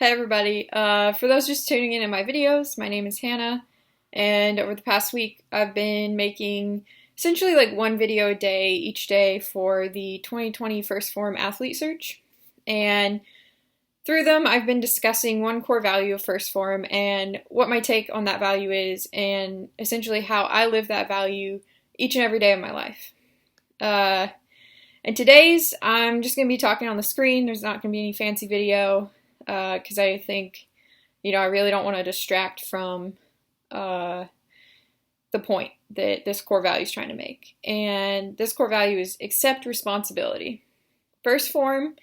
Hey everybody, for those just tuning in my videos, my name is Hannah, and over the past week I've been making essentially like one video a day each day for the 2020 First Phorm Athlete Search, and through them I've been discussing one core value of First Phorm and what my take on that value is, and essentially how I live that value each and every day of my life. And today's, I'm just going to be talking on the screen. There's not going to be any fancy video because I think, I really don't want to distract from the point that this core value is trying to make. And this core value is accept responsibility. First Phorm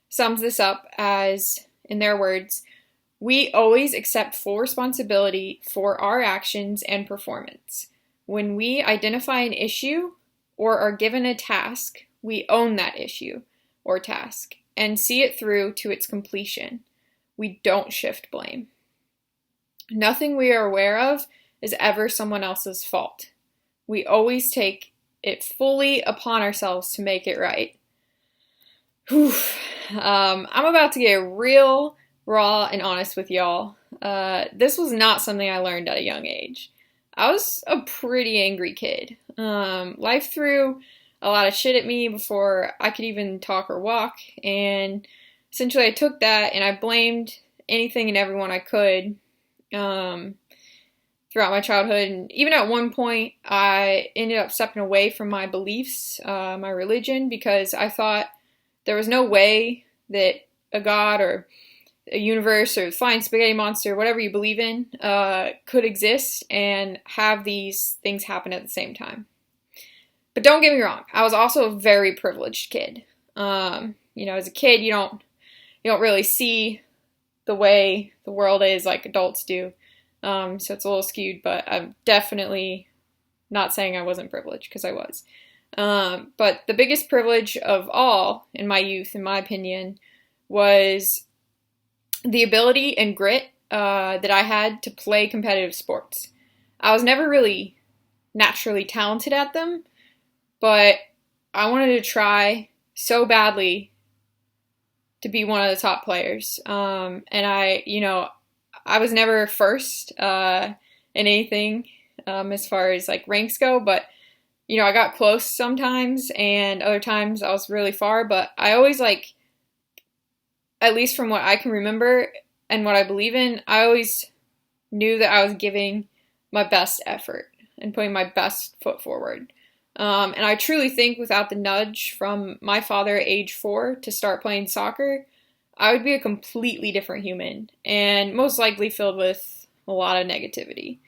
sums this up as, in their words, we always accept full responsibility for our actions and performance. When we identify an issue or are given a task, we own that issue or task and see it through to its completion. We don't shift blame. Nothing we are aware of is ever someone else's fault. We always take it fully upon ourselves to make it right. I'm about to get real, raw, and honest with y'all. This was not something I learned at a young age. I was a pretty angry kid. Life threw a lot of shit at me before I could even talk or walk, and essentially I took that and I blamed anything and everyone I could throughout my childhood. And even at one point I ended up stepping away from my beliefs, my religion, because I thought there was no way that a god or a universe or flying spaghetti monster, whatever you believe in, could exist and have these things happen at the same time. But don't get me wrong, I was also a very privileged kid. As a kid, you don't really see the way the world is like adults do. So it's a little skewed, but I'm definitely not saying I wasn't privileged, because I was. But the biggest privilege of all in my youth, in my opinion, was the ability and grit that I had to play competitive sports. I was never really naturally talented at them, but I wanted to try so badly to be one of the top players. And I was never first in anything as far as like ranks go, but I got close sometimes, and other times I was really far. But I always, like, at least from what I can remember and what I believe in, I always knew that I was giving my best effort and putting my best foot forward. And I truly think without the nudge from my father at age 4 to start playing soccer, I would be a completely different human, and most likely filled with a lot of negativity.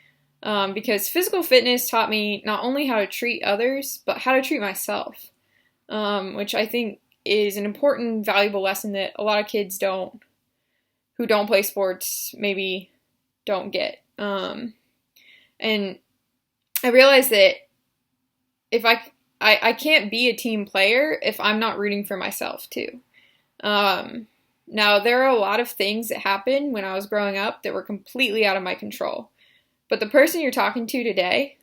Because physical fitness taught me not only how to treat others, but how to treat myself, which I think is an important, valuable lesson that a lot of kids who don't play sports maybe don't get. And I realized that if I can't be a team player if I'm not rooting for myself too. Now, there are a lot of things that happened when I was growing up that were completely out of my control. But the person you're talking to today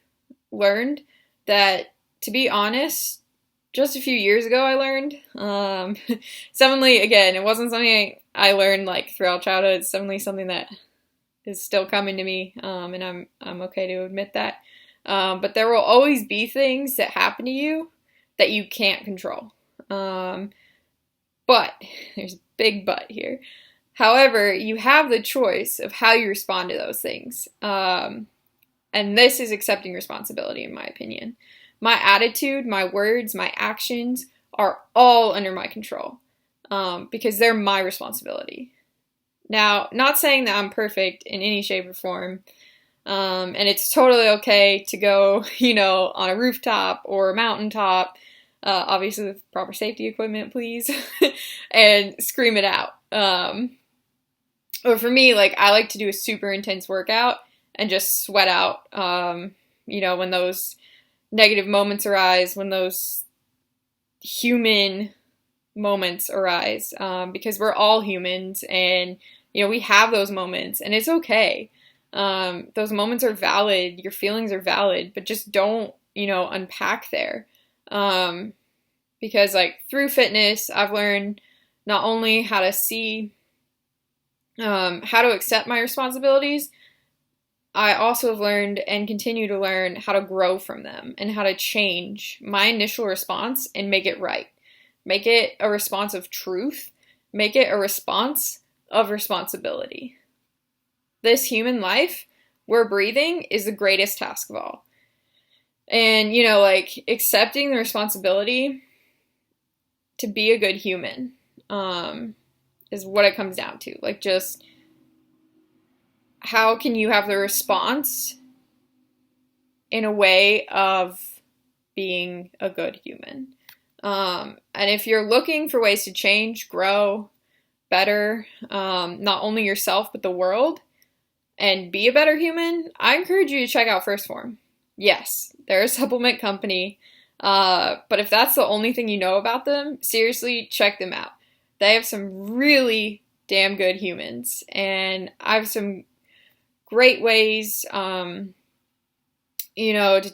learned that, to be honest, just a few years ago I learned. Suddenly, again, it wasn't something I learned like throughout childhood. It's suddenly something that is still coming to me, and I'm okay to admit that. But there will always be things that happen to you that you can't control. But, there's a big but here. However, you have the choice of how you respond to those things. And this is accepting responsibility, in my opinion. My attitude, my words, my actions are all under my control, because they're my responsibility. Now, not saying that I'm perfect in any shape or form. And it's totally okay to go, on a rooftop or a mountaintop, obviously with proper safety equipment, please, and scream it out. Or for me, I like to do a super intense workout and just sweat out, when those negative moments arise, when those human moments arise, because we're all humans, and, we have those moments, and it's okay. Those moments are valid, your feelings are valid, but just don't, unpack there. Because through fitness, I've learned not only how to see how to accept my responsibilities, I also have learned and continue to learn how to grow from them and how to change my initial response and make it right. Make it a response of truth. Make it a response of responsibility. This human life we're breathing is the greatest task of all. And, like accepting the responsibility to be a good human is what it comes down to. Like, just how can you have the response in a way of being a good human? And if you're looking for ways to change, grow, better, not only yourself, but the world, and be a better human, I encourage you to check out Phorm. Yes, they're a supplement company, but if that's the only thing you know about them, seriously, check them out. They have some really damn good humans, and I have some great ways, to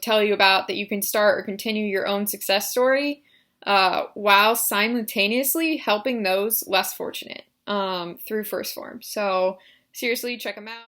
tell you about that you can start or continue your own success story, while simultaneously helping those less fortunate, through Phorm. So seriously, check them out.